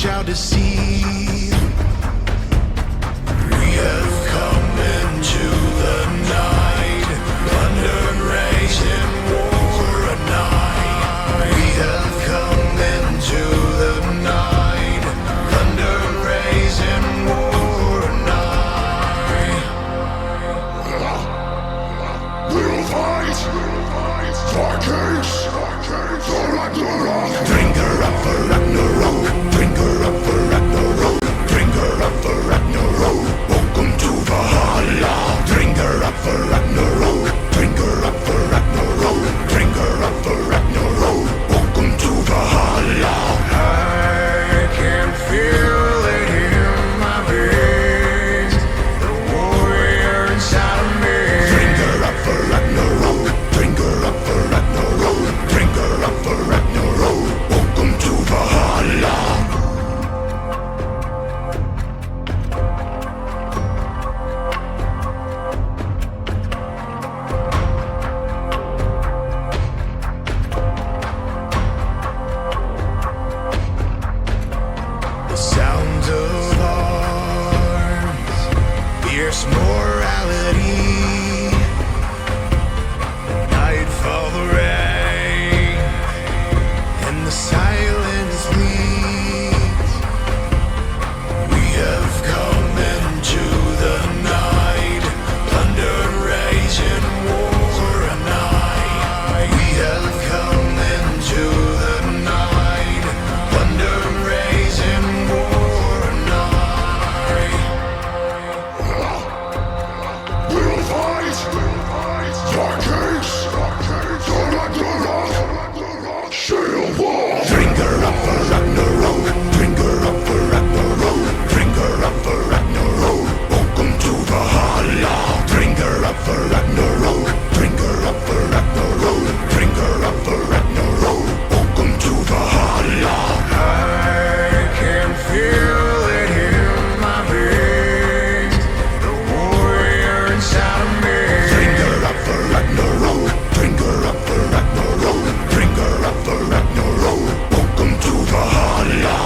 shall deceive. We have come into the night, thunder raging war a night. We have come into the night, thunder raging war a night. We'll fight for kings, for Ragnarok. Bringer up for Ragnarok, bringer up for Ragnarok, bringer up for Ragnarok. Welcome to Valhalla. Bringer up for Ragnarok, bringer up for Ragnarok, bringer up for Ragnarok. Welcome to Valhalla. I can feel it in my veins, the warrior inside of me. Bringer up for Ragnarok, bringer up for Ragnarok, bringer up for Ragnarok. Welcome to Valhalla. The sound of arms, fierce morality. Nightfall, the rain, and the silence bleeds. We have come into the night, thunder raging war a night. We have come into the night, thunder raging war a night. We'll fight for kings, for Ragnarok. Shield wall. Bringer up for Ragnarok, bringer up for Ragnarok, bringer up for Ragnarok. Welcome to Valhalla. Bringer up for Ragnarok, bringer up for Ragnarok, bringer up for Ragnarok. Welcome to Valhalla. I can feel it in my veins, the warrior inside of me. Bringer up for Ragnarok, bringer up for Ragnarok, bringer up for Ragnarok. Welcome to Valhalla.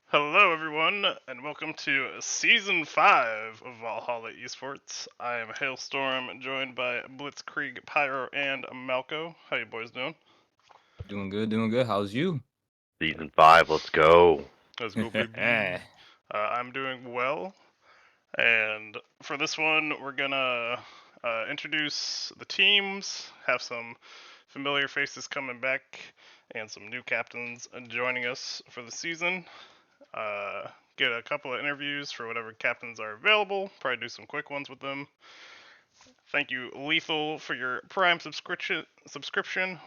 Hello, everyone, and welcome to Season 5 of Valhalla Esports. I am Hailstorm, joined by Blitzkrieg, Pyro, and Malco. How you boys doing? Doing good, doing good. How's you? Season 5, let's go. Let's go, baby. I'm doing well, and for this one, we're gonna introduce the teams, have some familiar faces coming back, and some new captains joining us for the season. Get a couple of interviews for whatever captains are available. Probably do some quick ones with them. Thank you, Lethal, for your Prime subscription.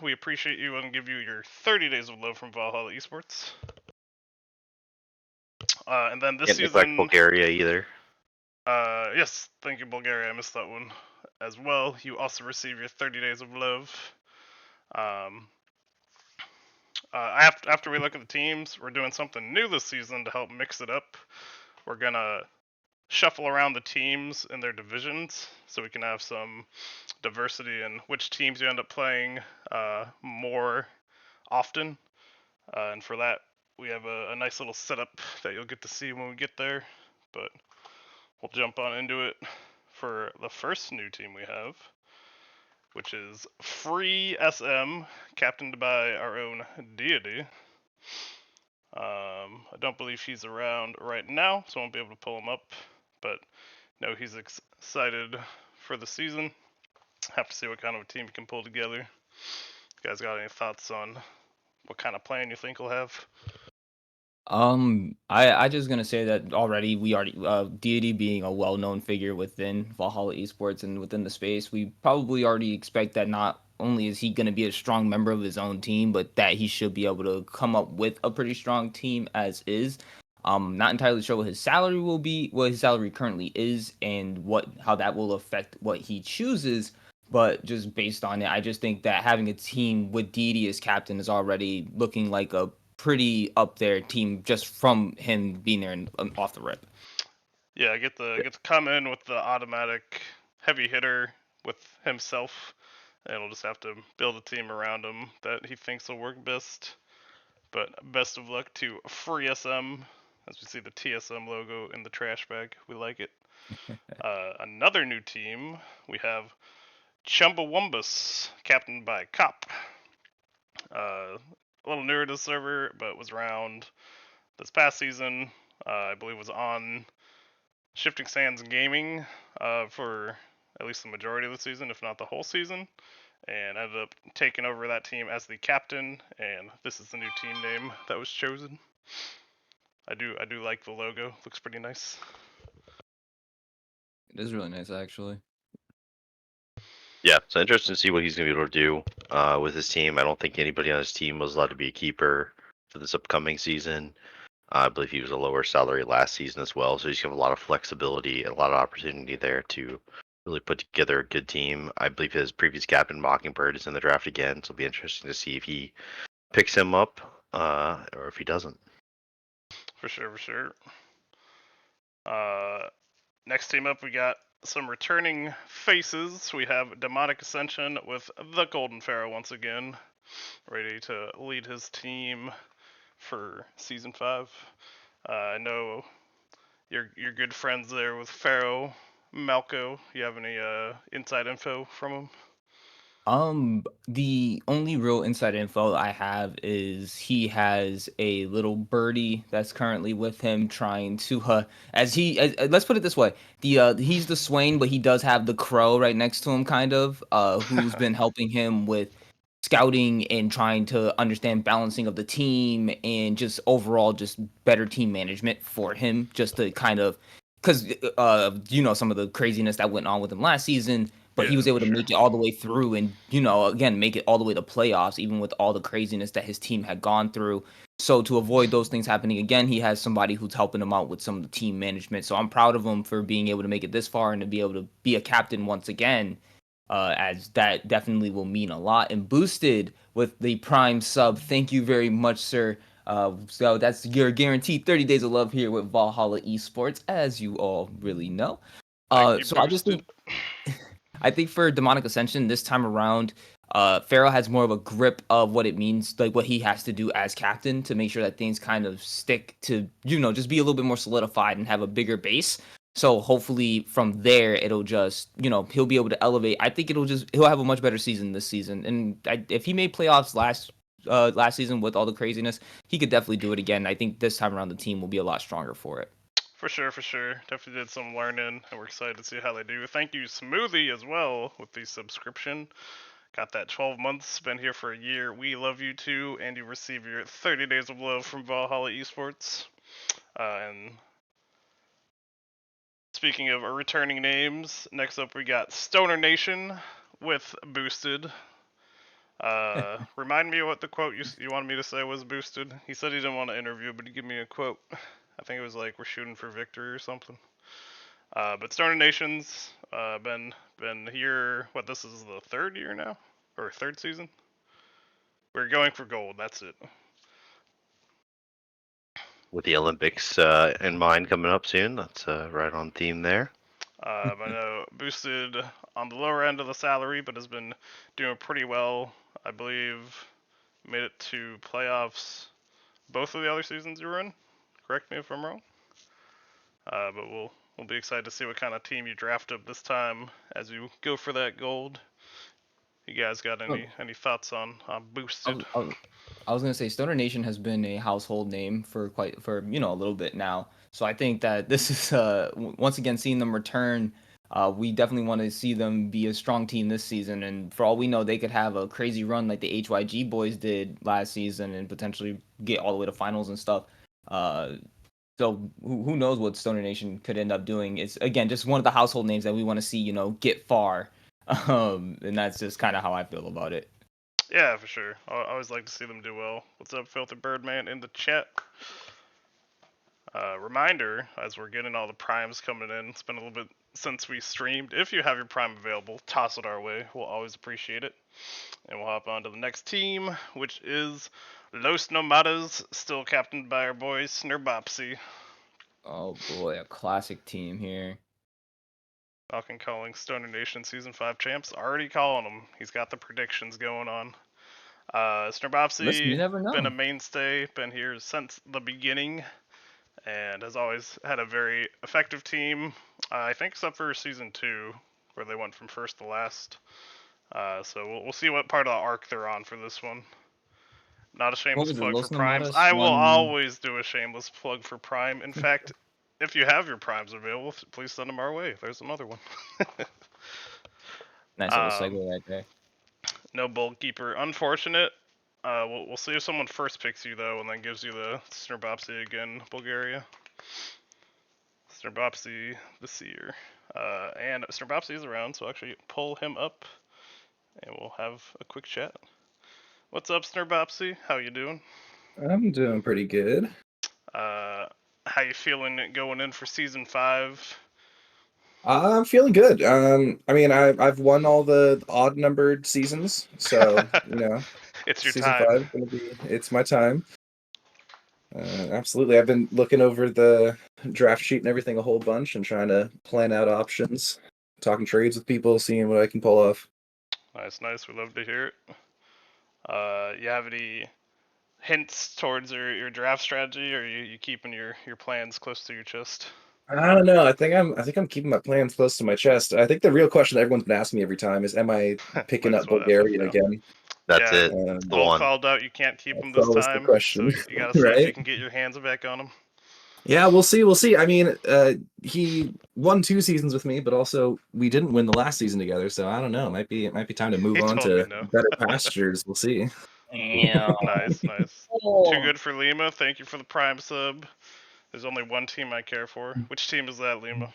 We appreciate you and give you your 30 days of love from Valhalla Esports. And then this Can't neglect season, Bulgaria either. yes, thank you, Bulgaria. I missed that one as well. You also receive your 30 days of love. After we look at the teams, we're doing something new this season to help mix it up. We're gonna shuffle around the teams in their divisions so we can have some diversity in which teams you end up playing more often. And for that, we have a nice little setup that you'll get to see when we get there. But we'll jump on into it for the first new team we have, which is Free SM, captained by our own Deity. I don't believe he's around right now, so I won't be able to pull him up, but know he's excited for the season. Have to see what kind of a team he can pull together. You guys got any thoughts on what kind of plan you think he'll have? I just gonna say that we already Deity being a well-known figure within Valhalla Esports and within the space, we probably already expect that not only is he gonna be a strong member of his own team, but that he should be able to come up with a pretty strong team as is. Not entirely sure what his salary will be, what his salary currently is, and how that will affect what he chooses. But just based on it, I just think that having a team with Deity as captain is already looking like a pretty up there team just from him being there off the rip. Yeah, get to come in with the automatic heavy hitter with himself, and he'll just have to build a team around him that he thinks will work best. But best of luck to Free SM, as we see the TSM logo in the trash bag. We like it. Another new team, we have Chumbawambus, captained by Cop. A little newer to the server, but was around this past season. I believe was on Shifting Sands Gaming for at least the majority of the season, if not the whole season, and ended up taking over that team as the captain. And this is the new team name that was chosen. I do like the logo. Looks pretty nice. It is really nice, actually. Yeah, so interesting to see what he's going to be able to do with his team. I don't think anybody on his team was allowed to be a keeper for this upcoming season. I believe he was a lower salary last season as well, so he's got a lot of flexibility and a lot of opportunity there to really put together a good team. I believe his previous captain, Mockingbird, is in the draft again, so it'll be interesting to see if he picks him up or if he doesn't. For sure. Next team up, we got some returning faces. We have Demonic Ascension with the Golden Pharaoh once again, ready to lead his team for Season 5. I know you're good friends there with Pharaoh. Malco, you have any inside info from him? The only real inside info I have is he has a little birdie that's currently with him trying to let's put it this way. He's the Swain, but he does have the crow right next to him kind of, who's been helping him with scouting and trying to understand balancing of the team and just overall just better team management for him just to kind of because some of the craziness that went on with him last season, but he Yeah, was able for to sure. make it all the way through and again make it all the way to playoffs even with all the craziness that his team had gone through. So to avoid those things happening again, he has somebody who's helping him out with some of the team management. So I'm proud of him for being able to make it this far and to be able to be a captain once again, as that definitely will mean a lot. And boosted with the prime sub, thank you very much, sir. So that's your guaranteed 30 days of love here with Valhalla Esports, as you all really know. Thank you, So I just Boosted. I think for Demonic Ascension this time around, Pharaoh has more of a grip of what it means, like what he has to do as captain to make sure that things kind of stick to, just be a little bit more solidified and have a bigger base. So hopefully from there it'll just, he'll be able to elevate. I think he'll have a much better season this season. And if he made playoffs last season with all the craziness, he could definitely do it again. I think this time around the team will be a lot stronger for it. For sure. Definitely did some learning, and we're excited to see how they do. Thank you, Smoothie, as well, with the subscription. Got that 12 months, been here for a year. We love you too, and you receive your 30 days of love from Valhalla Esports. And speaking of returning names, next up we got Stoner Nation with Boosted. Remind me what the quote you wanted me to say was, Boosted. He said he didn't want to interview, but he gave me a quote. I think it was like, we're shooting for victory or something. But Stoner Nation's been here. What, this is the third year now, or third season? We're going for gold. That's it. With the Olympics in mind coming up soon, that's right on theme there. I know boosted on the lower end of the salary, but has been doing pretty well. I believe made it to playoffs both of the other seasons you were in. Correct me if I'm wrong. But we'll be excited to see what kind of team you draft up this time as you go for that gold. You guys got any thoughts on boosted? I was gonna say Stoner Nation has been a household name for a little bit now. So I think that this is once again seeing them return. We definitely want to see them be a strong team this season, and for all we know, they could have a crazy run like the HYG boys did last season and potentially get all the way to finals and stuff. So who knows what Stoner Nation could end up doing? It's again just one of the household names that we want to see, get far. And that's just kind of how I feel about it. Yeah, for sure. I always like to see them do well. What's up, Filthy Birdman in the chat? Reminder, as we're getting all the primes coming in, it's been a little bit since we streamed. If you have your prime available, toss it our way. We'll always appreciate it. And we'll hop on to the next team, which is Los Nomadas, still captained by our boy Snurbopsy. Oh boy, a classic team here. Falcon calling Stoner Nation Season 5 champs. Already calling them. He's got the predictions going on. Listen, you Snrbopsy, never been a know. mainstay, been here since the beginning, and has always had a very effective team. I think except for Season 2, where they went from first to last. So we'll see what part of the arc they're on for this one. Not a What shameless was it? plug for Los Primes. Nomadas I will won. always do a shameless plug for Prime. In fact, if you have your Primes available, please send them our way. There's another one. Nice little um, segue right there. no Bold Keeper. Unfortunate. We'll see if someone first picks you, though, and then gives you the Snrbopsy again, Bulgaria. Snrbopsy the Seer. And Snrbopsy is around, so actually pull him up, and we'll have a quick chat. What's up, Snrbopsy? How you doing? I'm doing pretty good. How you feeling going in for Season 5? I'm feeling good. I mean, I've won all the odd numbered seasons, so It's your season time. 5 is it's my time. Absolutely, I've been looking over the draft sheet and everything a whole bunch and trying to plan out options, talking trades with people, seeing what I can pull off. Nice. We love to hear it. You have any hints towards your draft strategy, or you keeping your plans close to your chest? I don't know. I think I'm keeping my plans close to my chest. I think the real question that everyone's been asking me every time is, am I picking Might up as well ask it Bulgaria now. again? That's Yeah, it. Um, The all one. called out. You can't keep them that's this always the time, question, so you gotta see if you right? can get your hands back on them. Yeah, we'll see. We'll see. I mean, he won 2 seasons with me, but also we didn't win the last season together. So I don't know. It might be time to move He on told me to no. better pastures. We'll see. Damn. Nice. Too good for Lima. Thank you for the Prime sub. There's only one team I care for. Which team is that, Lima?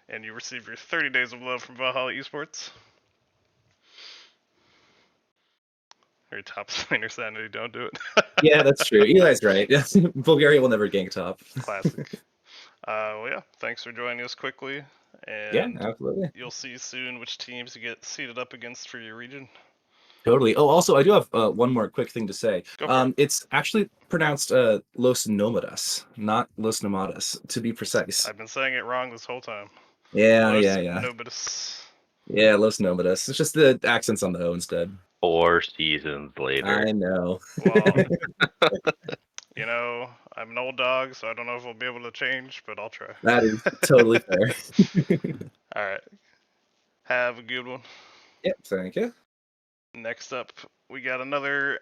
And you receive your 30 days of love from Valhalla Esports. Your top laner sanity, don't do it. Yeah, that's true. Eli's right. Bulgaria will never gank top. Classic. Well, yeah, thanks for joining us quickly, Yeah, and absolutely. you'll see soon which teams you get seated up against for your region. Totally. Oh, also, I do have one more quick thing to say. Go for it. It's actually pronounced Los Nomadas, not Los Nomadas, to be precise. I've been saying it wrong this whole time. Yeah, Los yeah, yeah. Nobitus. Yeah, Los Nomadas. It's just the accents on the O instead. 4 seasons later. I know. Well, I'm an old dog, so I don't know if we'll be able to change, but I'll try. That is totally fair. Alright. Have a good one. Yep, thank you. Next up, we got another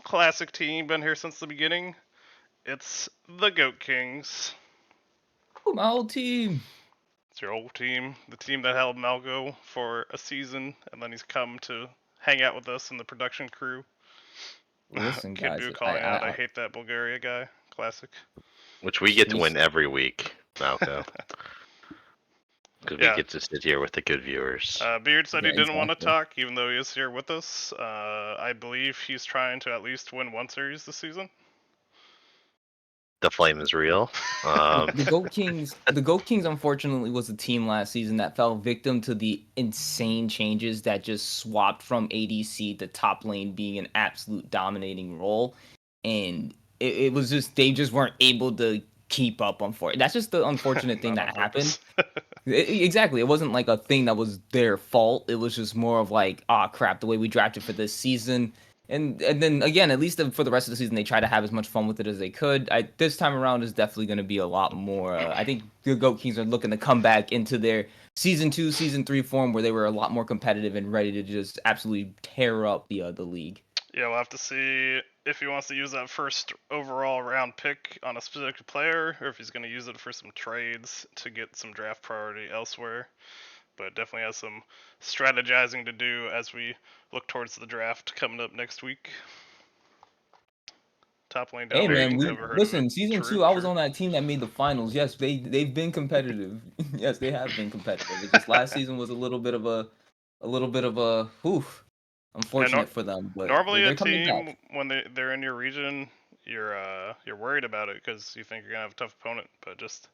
classic team, been here since the beginning. It's the Goat Kings. Oh, my whole team. It's your old team, the team that held Malgo for a season, and then he's come to hang out with us in the production crew. Listen, Kid guys, Buu calling out, I hate that Bulgaria guy. Classic. Which we get to win every week, Malco. Because we Yeah. get to sit here with the good viewers. Beard said he Yeah, didn't want to exactly. talk, even though he is here with us. I believe he's trying to at least win one series this season. The flame is real. The Goat Kings, unfortunately, was a team last season that fell victim to the insane changes that just swapped from ADC to top lane being an absolute dominating role, and it was just they just weren't able to keep up. That's just the unfortunate thing Not on that happened. purpose. Exactly, it wasn't like a thing that was their fault. It was just more of like, ah, crap, the way we drafted for this season. And then again, at least for the rest of the season, they try to have as much fun with it as they could. This time around is definitely going to be a lot more. I think the Goat Kings are looking to come back into their season 2, season 3 form, where they were a lot more competitive and ready to just absolutely tear up the league. Yeah, we'll have to see if he wants to use that first overall round pick on a specific player, or if he's going to use it for some trades to get some draft priority elsewhere. But definitely has some strategizing to do as we look towards the draft coming up next week. Top lane Hey man, dominating. Never heard of listen. it. Season True. 2, I was on that team that made the finals. Yes, they've been competitive. Yes, they have been competitive. It's just last season was a little bit of a oof. Unfortunate for them, but normally a they're coming team back. when they're in your region, you're worried about it because you think you're gonna have a tough opponent, but just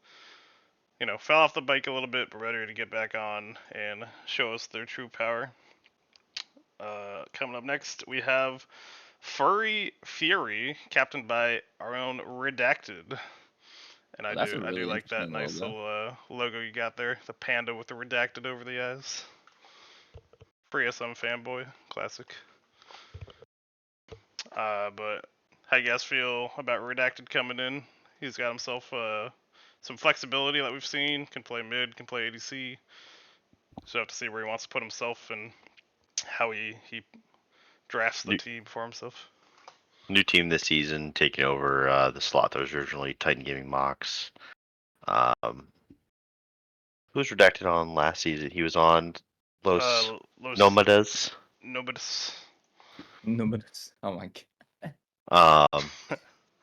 fell off the bike a little bit, but ready to get back on and show us their true power. Coming up next, we have Furry Fury, captained by our own Redacted. And I That's a do really like that interesting nice logo. little logo you got there, the panda with the redacted over the eyes. Free SM fanboy, classic. But how you guys feel about redacted coming in? He's got himself some flexibility that we've seen. Can play mid, can play ADC. So have to see where he wants to put himself and how he drafts the New, team for himself. new team this season, taking over the slot that was originally Titan Gaming Mox. Who was redacted on last season? He was on Los Los Nomadas. Nobody's. No, but it's, oh my god.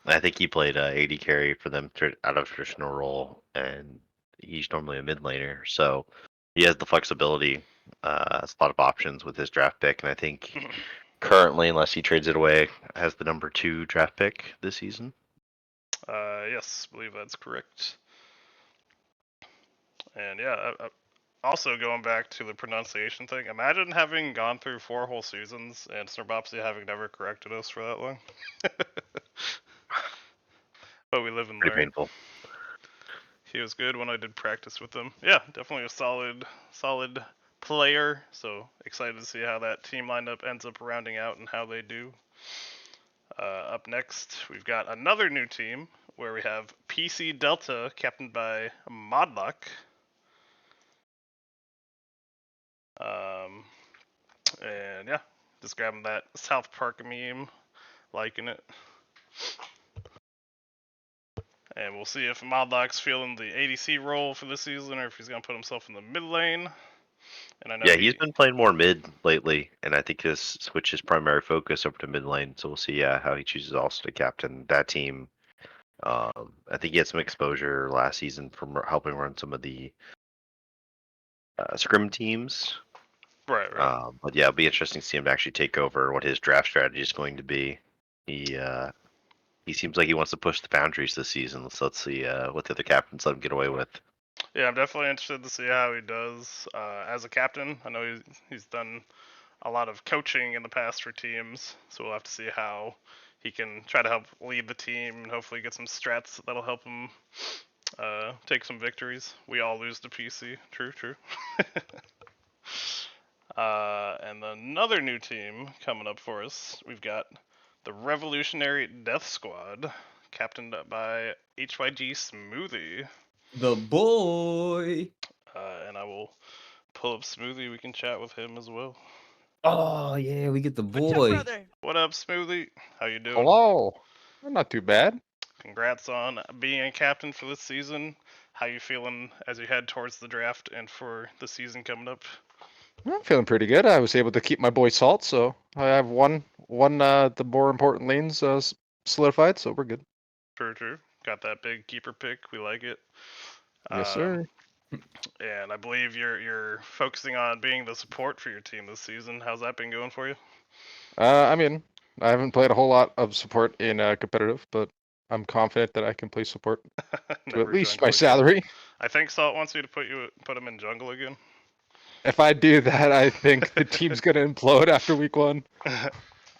I think he played AD carry for them out of traditional role, and he's normally a mid laner, so he has the flexibility, has a lot of options with his draft pick, and I think currently, unless he trades it away, has the number 2 draft pick this season. Yes, I believe that's correct. And yeah, also going back to the pronunciation thing, imagine having gone through 4 whole seasons and Snorbopsy having never corrected us for that long. But we live and Pretty learn. painful. He was good when I did practice with him. Yeah, definitely a solid player. So excited to see how that team lineup ends up rounding out and how they do. Up next, we've got another new team where we have PC Delta, captained by Modlock. And yeah, just grabbing that South Park meme, liking it. And we'll see if Modlock's feeling the ADC role for this season or if he's going to put himself in the mid lane. And I know Yeah, he's been playing more mid lately, and I think this switched his primary focus over to mid lane. So we'll see how he chooses also to captain that team. I think he had some exposure last season from helping run some of the scrim teams. Right. But yeah, it'll be interesting to see him actually take over what his draft strategy is going to be. He seems like he wants to push the boundaries this season. So let's see what the other captains let him get away with. Yeah, I'm definitely interested to see how he does as a captain. I know he's done a lot of coaching in the past for teams, so we'll have to see how he can try to help lead the team and hopefully get some strats that'll help him take some victories. We all lose to PC. True. And then another new team coming up for us. We've got the Revolutionary Death Squad, captained by HYG Smoothie. The boy. And I will pull up Smoothie. We can chat with him as well. Oh yeah, we get the What's up, boy. brother? What up, Smoothie? How you doing? Hello. Not too bad. Congrats on being a captain for this season. How you feeling as you head towards the draft and for the season coming up? I'm feeling pretty good. I was able to keep my boy Salt, so I have one the more important lanes solidified, so we're good. True. Got that big keeper pick. We like it. Yes, sir. And I believe you're focusing on being the support for your team this season. How's that been going for you? I mean, I haven't played a whole lot of support in competitive, but I'm confident that I can play support to at least my salary. I think Salt wants you to put him in jungle again. If I do that, I think the team's gonna implode after week 1.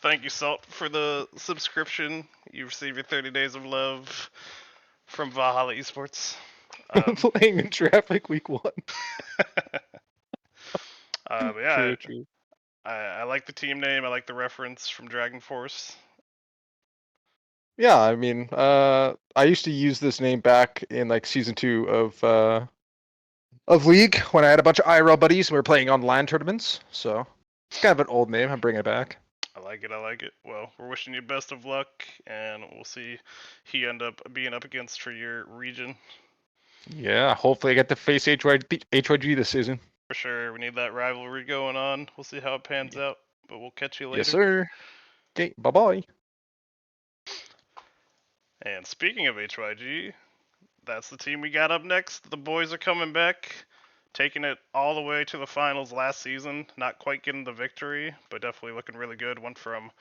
Thank you, Salt, for the subscription. You receive your 30 days of love from Valhalla Esports. Playing in traffic week 1. But yeah, True. I like the team name. I like the reference from Dragon Force. Yeah, I mean, I used to use this name back in like season 2 of League when I had a bunch of IRL buddies and we were playing on LAN tournaments. So it's kind of an old name. I'm bringing it back. I like it. Well, we're wishing you best of luck, and we'll see who you end up being up against for your region. Yeah, hopefully I get to face HYG this season. For sure, we need that rivalry going on. We'll see how it pans out, but we'll catch you later. Yes, sir. Okay, bye-bye. And speaking of HYG, that's the team we got up next. The boys are coming back, taking it all the way to the finals last season. Not quite getting the victory, but definitely looking really good. Went from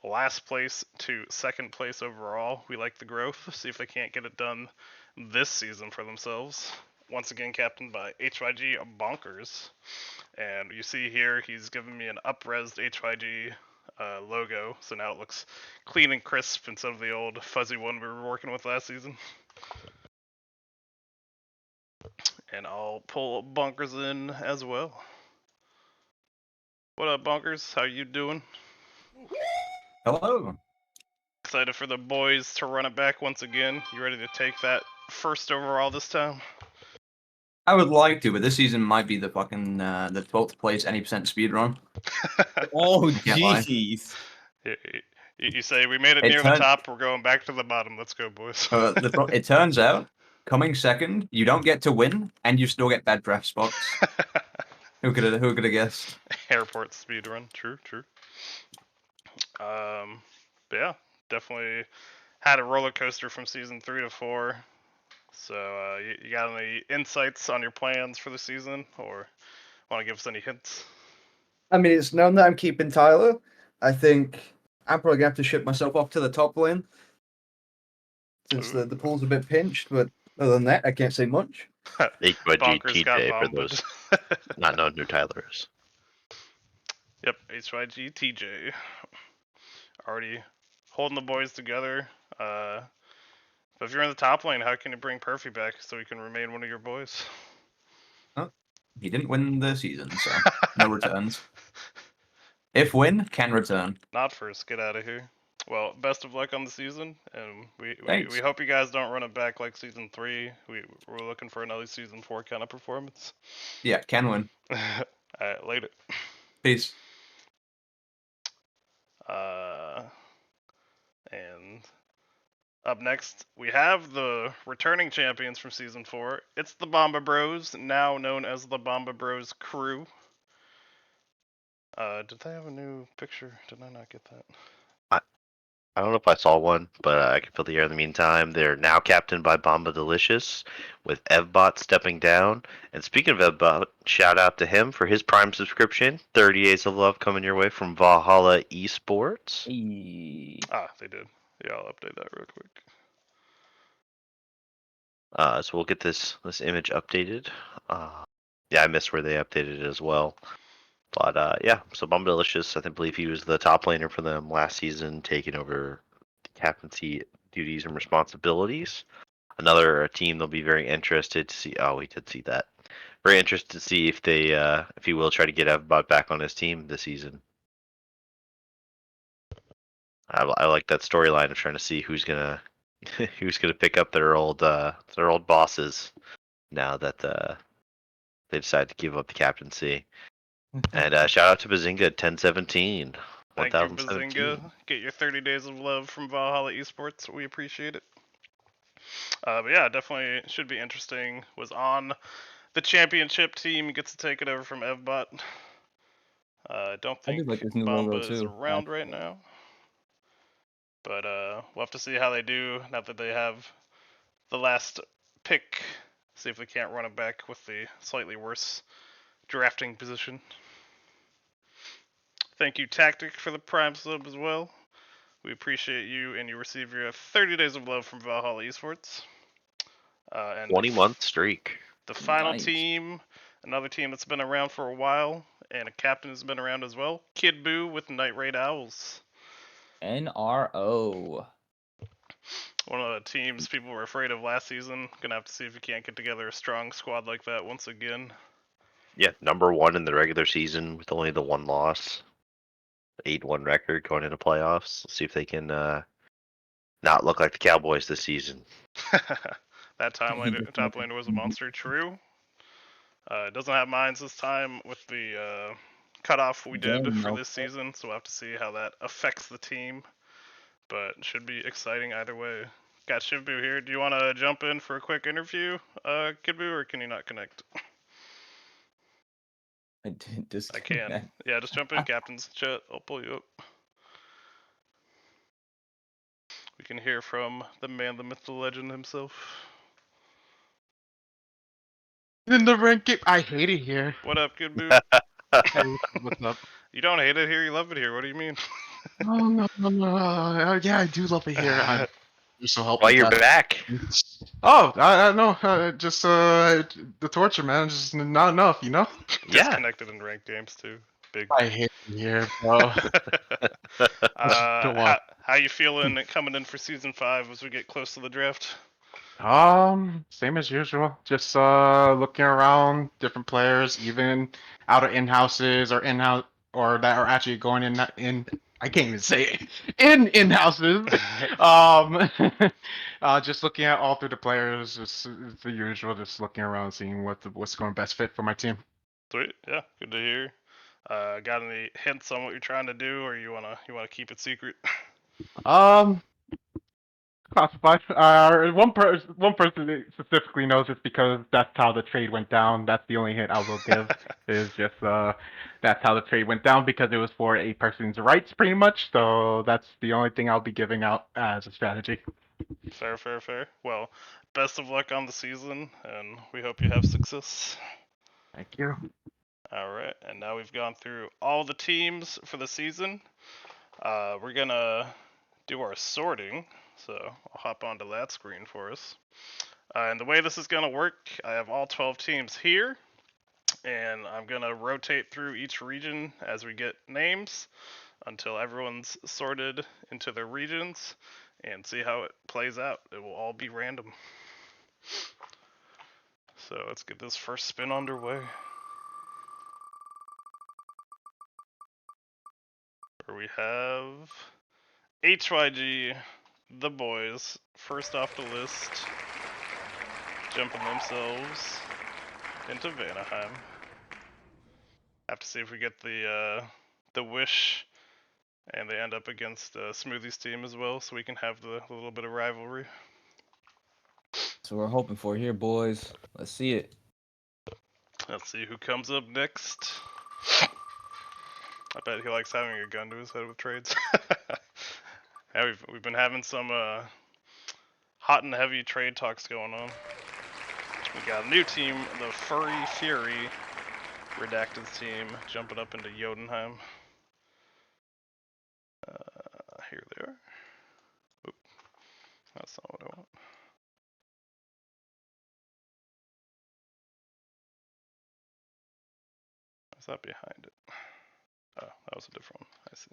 last place to second place overall. We like the growth. See if they can't get it done this season for themselves. Once again, captained by HYG Bonkers. And you see here, he's given me an up-resed HYG logo, so now it looks clean and crisp instead of the old fuzzy one we were working with last season. And I'll pull Bunkers in as well. What up, Bunkers? How you doing? Hello. Excited for the boys to run it back once again. You ready to take that first overall this time? I would like to, but this season might be the fucking the 12th place any percent speed run. Oh, I can't lie. jeez. You say we made it It near the turned- top. We're going back to the bottom. Let's go, boys. It turns out, coming second, you don't get to win, and you still get bad draft spots. Who could have guessed? Airport speed run. True. But yeah, definitely had a roller coaster from season 3 to 4. So you got any insights on your plans for the season, or want to give us any hints? I mean, it's known that I'm keeping Tyler. I think I'm probably gonna have to ship myself off to the top lane since the pool's a bit pinched. But other than that, I can't say much. HYG Bonkers got TJ for bombed. those not knowing who Tyler is. Yep, HYG TJ. Already holding the boys together. But if you're in the top lane, how can you bring Perfy back so he can remain one of your boys? He didn't win the season, so no returns. If win, can return. Not first, get out of here. Well, best of luck on the season, and we Thanks. hope you guys don't run it back like season 3. We're looking for another season 4 kind of performance. Yeah, can win. Alright, later. Peace. And up next, we have the returning champions from season 4. It's the Bomba Bros, now known as the Bomba Bros crew. Did they have a new picture? Did I not get that? I don't know if I saw one, but I can fill the air in the meantime. They're now captained by Bomba Delicious, with Evbot stepping down. And speaking of Evbot, shout out to him for his Prime subscription. 30 Days of Love coming your way from Valhalla Esports. Ah, they did. Yeah, I'll update that real quick. So we'll get this image updated. Yeah, I missed where they updated it as well. But yeah, so Bomba Delicious, I believe he was the top laner for them last season, taking over the captaincy duties and responsibilities. Another team they'll be very interested to see. Oh, we did see that. Very interested to see if they, if he will try to get Evbot back on his team this season. I like that storyline of trying to see who's gonna who's gonna pick up their old bosses now that they decide to give up the captaincy. And shout out to Bazinga 1017. Thank you, 1017. Bazinga. Get your 30 Days of Love from Valhalla Esports. We appreciate it. But yeah, definitely should be interesting. Was on the championship team. Gets to take it over from Evbot. I don't I do think like this new Bomba logo is too. around right now. But we'll have to see how they do now that they have the last pick. See if they can't run it back with the slightly worse drafting position. Thank you, Tactic, for the Prime sub as well. We appreciate you, and you receive your 30 Days of Love from Valhalla Esports. And 20-month streak. the final Nice. team, another team that's been around for a while, and a captain has been around as well. Kid Boo with Night Raid Owls. NRO. One of the teams people were afraid of last season. Gonna have to see if you can't get together a strong squad like that once again. Yeah, #1 in the regular season with only the one loss. 8-1 record going into playoffs. Let's see if they can not look like the Cowboys this season. That top laner was a monster. True. Doesn't have mines this time with the cutoff we did Again, for no this season, so we'll have to see how that affects the team. But it should be exciting either way. Got Shivbu here. Do you want to jump in for a quick interview, Kidbu, or can you not connect? I did I can. Yeah, just jump in, captain's chat. I'll pull you up. We can hear from the man, the myth, the legend himself. In the rank game, I hate it here. What up, Kidbu? Hey, what's up? You don't hate it here, you love it here. What do you mean? Oh no. Yeah, I do love it here. You're so helpful. Why you're back? Oh, I know. Just the torture, man. Just not enough, you know. Yeah. Disconnected in ranked games too. Big. I hate it here, bro. Don't want. How you feeling coming in for season 5 as we get close to the draft? Same as usual. Just looking around different players, even out of in-houses or in-house or that are actually going in. I can't even say it. In-houses. Um, just looking at all through the players, just it's the usual. Just looking around, seeing what's going best fit for my team. Sweet. Yeah, good to hear. Got any hints on what you're trying to do, or you wanna keep it secret? Um, Classified. One person specifically knows it's because that's how the trade went down. That's the only hint I will give. Is just that's how the trade went down because it was for a person's rights, pretty much. So that's the only thing I'll be giving out as a strategy. Fair, fair, fair. Well, best of luck on the season, and we hope you have success. Thank you. All right, and now we've gone through all the teams for the season. We're gonna do our sorting, so I'll hop onto that screen for us. And the way this is gonna work, I have all 12 teams here, and I'm gonna rotate through each region as we get names until everyone's sorted into their regions, and see how it plays out. It will all be random. So let's get this first spin underway. Where we have HYG, the boys, first off the list, jumping themselves into Vanaheim. Have to see if we get the wish, and they end up against Smoothie's team as well, so we can have the little bit of rivalry. So we're hoping for here, boys. Let's see it. Let's see who comes up next. I bet he likes having a gun to his head with trades. Yeah, we've been having some hot and heavy trade talks going on. We got a new team, the Furry Fury, Redacted's team, jumping up into Jotunheim. Here they are. Oop, that's not what I want. What's that behind it? Oh, that was a different one. I see.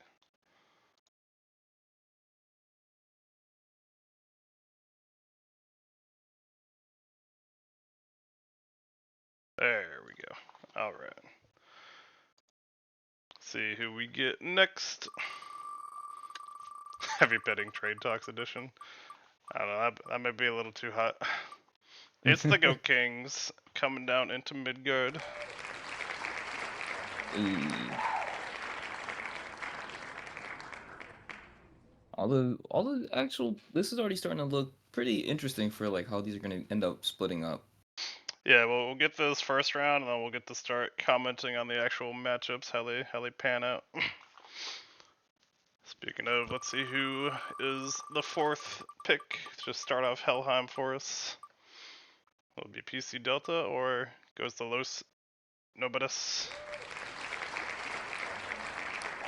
There we go. All right. See who we get next. Heavy betting trade talks edition. I don't know. That might be a little too hot. It's the Goat Kings coming down into Midgard. All the actual this is already starting to look pretty interesting for like how these are gonna end up splitting up. Yeah, well, we'll get this first round, and then we'll get to start commenting on the actual matchups, how they pan out. Speaking of, let's see who is the fourth pick to start off Helheim for us. Will it be PC Delta or goes to Los Nobitus?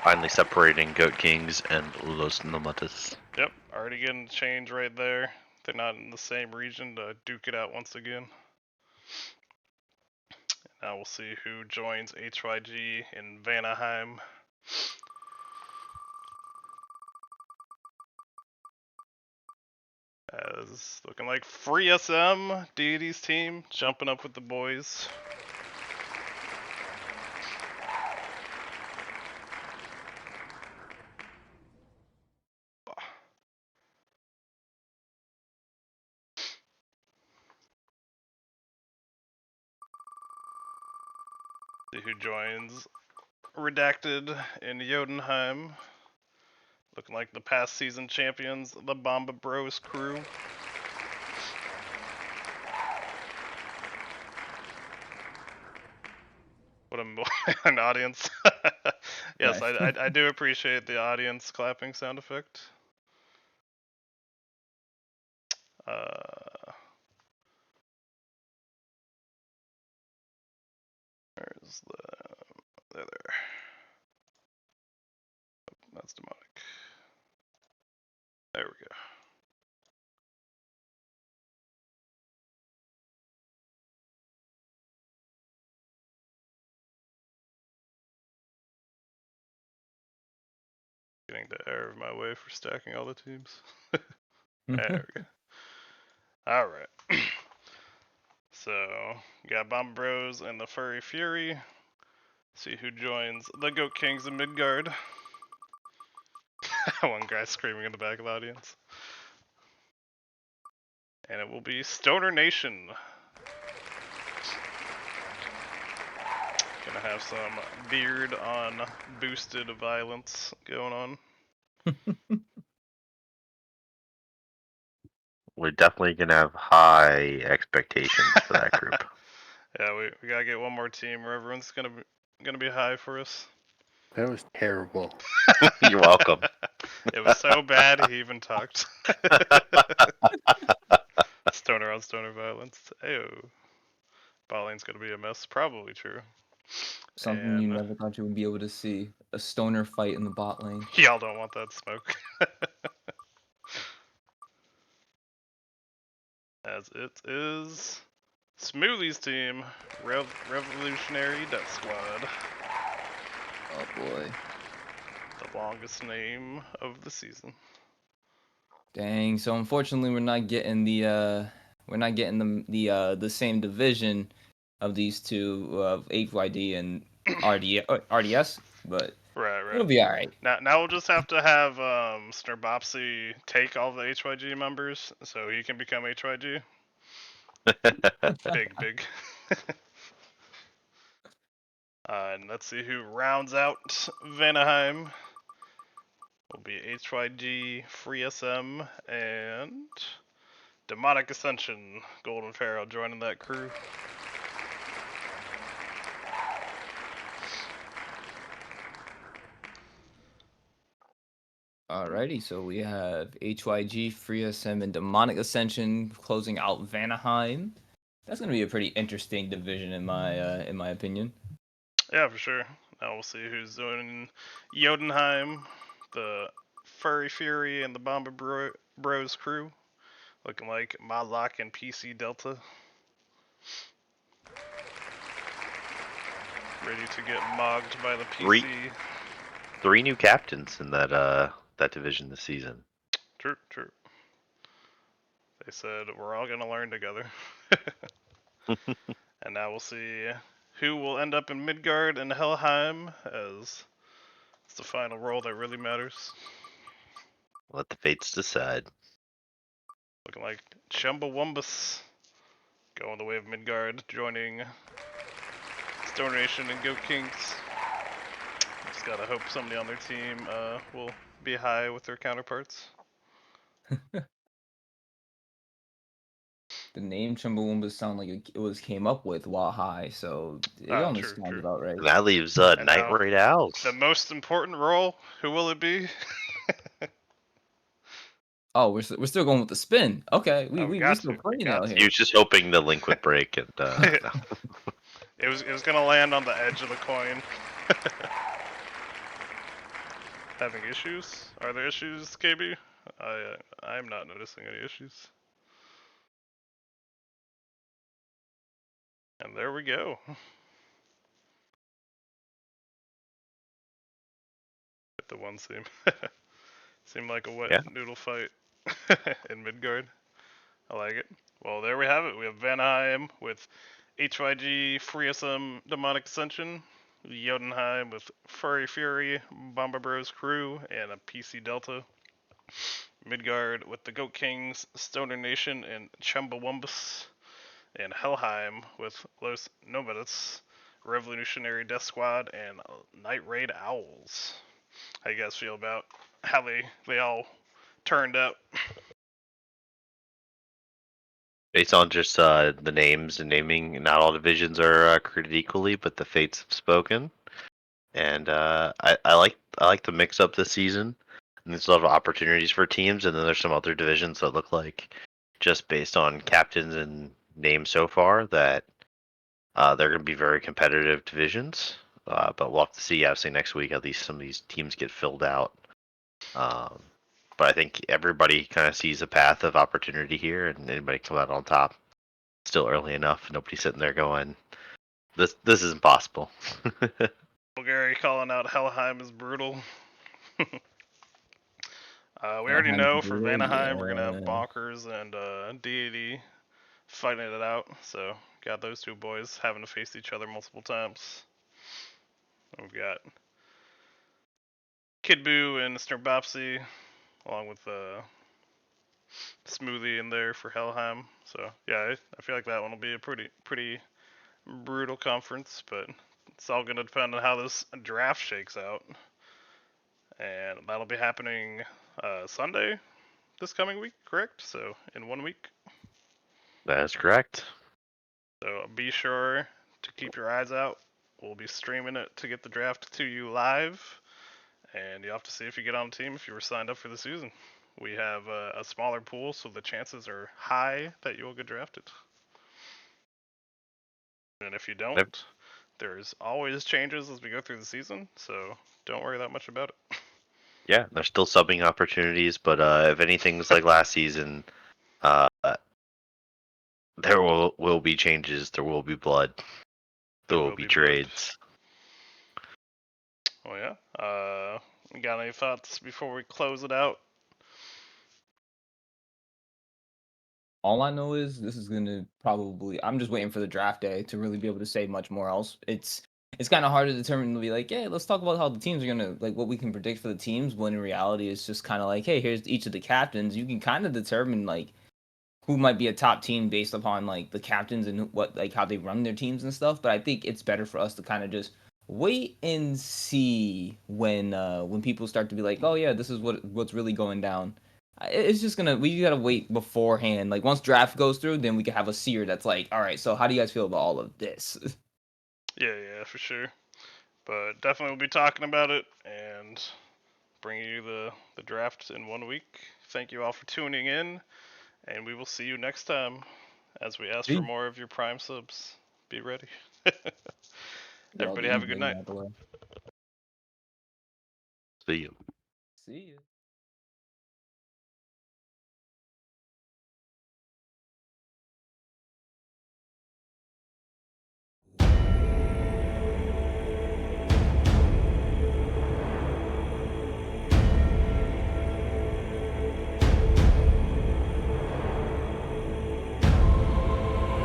Finally separating Goat Kings and Los Nomatas. Yep, already getting change right there. They're not in the same region to duke it out once again. Now we'll see who joins HYG in Vanaheim. As looking like Free SM, Deity's team, jumping up with the boys. See who joins Redacted in Jotunheim. Looking like the past season champions, the Bomba Bros crew. What an audience. Yes, Right. I do appreciate the audience clapping sound effect. Where's there. Oh, that's demonic. There we go. Getting the error of my way for stacking all the teams. There we go. All right. So, you got Bomb Bros and the Furry Fury. See who joins the Goat Kings in Midgard. One guy screaming in the back of the audience. And it will be Stoner Nation. Gonna have some beard on boosted violence going on. We're definitely gonna have high expectations for that group. Yeah, we gotta get one more team where everyone's gonna be high for us. That was terrible. You're welcome. It was so bad he even talked. Stoner on stoner violence. Ayo. Balling's gonna be a mess. Probably true. Something you And never thought you would be able to see. A stoner fight in the bot lane. y'all don't want that smoke. As it is Smoothie's team, Revolutionary Death Squad. Oh boy. The longest name of the season. Dang. So unfortunately, we're not getting the same division of these two of HYD and RDS, but Right. it'll be all right. Now we'll just have to have Snurbopsy take all the HYG members so he can become HYG. Big. And let's see who rounds out Vanaheim. Will be HYG, Free SM, and Demonic Ascension. Golden Pharaoh joining that crew. Alrighty, so we have HYG, Free SM, and Demonic Ascension closing out Vanaheim. That's gonna be a pretty interesting division in my opinion. Yeah, for sure. Now we'll see who's doing Jotunheim, the Furry Fury, and the Bomber Bros crew. Looking like Modlock and PC Delta. Ready to get mogged by the PC. Three new captains in that division this season. True. They said we're all gonna learn together. And now we'll see who will end up in Midgard and Helheim, as it's the final role that really matters. Let the fates decide. Looking like Chumbawambus going the way of Midgard, joining Stone Nation and Goat Kings. Just gotta hope somebody on their team will be high with their counterparts. The name Chumbawamba sound like it came up with while high, so it only sounds about right. And that leaves And Night now, Raid Owls. The most important role, who will it be? Oh, we're still going with the spin. Okay, we got still to, playing got out to. He here. was just hoping the link would break, and no. It was gonna land on the edge of the coin. Having issues? Are there issues, KB? I'm not noticing any issues. And there we go. The one seemed like a wet noodle fight in Midgard. I like it. Well, there we have it. We have Vanaheim with HYG, Freesome, Demonic Ascension, Jotunheim with Furry Fury, Bomber Bros crew, and a PC Delta. Midgard with the Goat Kings, Stoner Nation, and Chumbawambus. And Helheim with Los Nomads, Revolutionary Death Squad, and Night Raid Owls. How you guys feel about how they all turned out? Based on just the names and naming, not all divisions are created equally, but the fates have spoken. And I like the mix up this season. And there's a lot of opportunities for teams, and then there's some other divisions that look like, just based on captains and names so far, that they're going to be very competitive divisions. But we'll have to see, obviously, next week, at least some of these teams get filled out. But I think everybody kind of sees a path of opportunity here, and anybody come out on top. Still early enough. Nobody's sitting there going, "This is impossible." Gary calling out Helheim is brutal. We already Anaheim's know for brutal, Vanaheim, we're gonna have yeah. Bonkers and Deity fighting it out. So got those two boys having to face each other multiple times. And we've got Kid Buu and Mr. Bopsy, along with Smoothie in there for Helheim. So yeah, I feel like that one will be a pretty brutal conference, but it's all gonna depend on how this draft shakes out. And that'll be happening Sunday this coming week, correct? So in 1 week. That is correct. So be sure to keep your eyes out. We'll be streaming it to get the draft to you live, and you'll have to see if you get on the team if you were signed up for the season. We have a smaller pool, so the chances are high that you will get drafted. And if you don't, there's always changes as we go through the season, so don't worry that much about it. Yeah, there's still subbing opportunities, but if anything's like last season, there will be changes. There will be blood. There will be trades. Oh yeah. You got any thoughts before we close it out? All I know is this is gonna probably. I'm just waiting for the draft day to really be able to say much more else. It's kind of hard to determine to be like, yeah, let's talk about how the teams are gonna like what we can predict for the teams. When in reality, it's just kind of like, hey, here's each of the captains. You can kind of determine like who might be a top team based upon like the captains and what like how they run their teams and stuff. But I think it's better for us to kind of just wait and see when people start to be like, oh yeah, this is what's really going down. It's just we gotta wait beforehand. Like once draft goes through, then we can have a seer that's like, all right, so how do you guys feel about all of this? Yeah, for sure. But definitely we'll be talking about it and bringing you the draft in 1 week. Thank you all for tuning in, and we will see you next time as we ask for more of your Prime subs. Be ready. Everybody have a good night. See you. See you.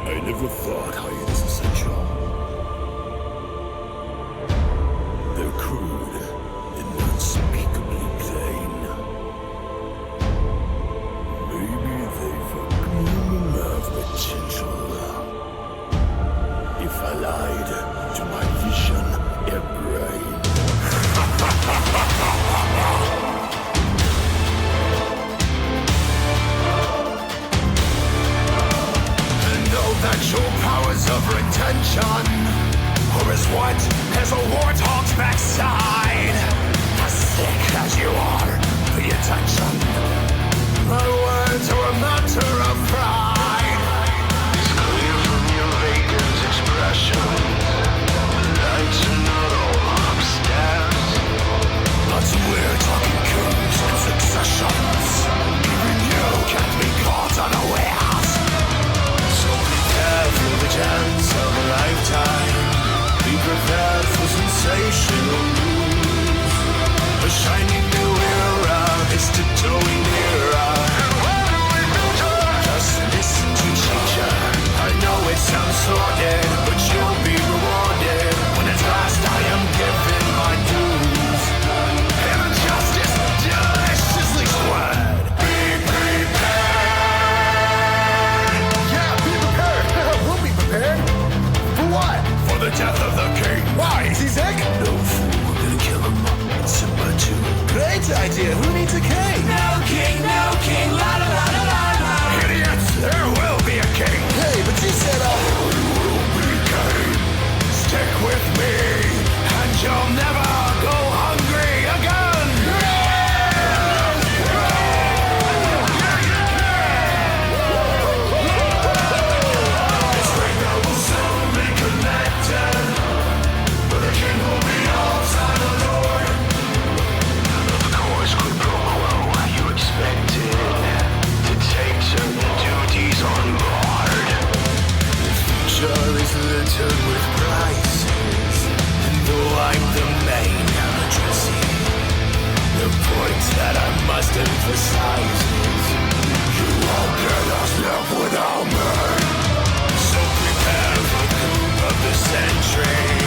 I never thought higher is essential. They're crude and unspeakably plain. Maybe they've a gleam of potential. If I lied to my vision and brain. That your powers of retention are as what as a warthog's backside. As sick as you are, pay attention. My words are a matter of pride. It's clear from your vacant expression. Lights are not all upstairs. But we're talking kings and successions. Even you can't be caught unawares. For the chance of a lifetime, be prepared for sensation. just emphasizes you won't get a step without me. So prepare for the coup of the century.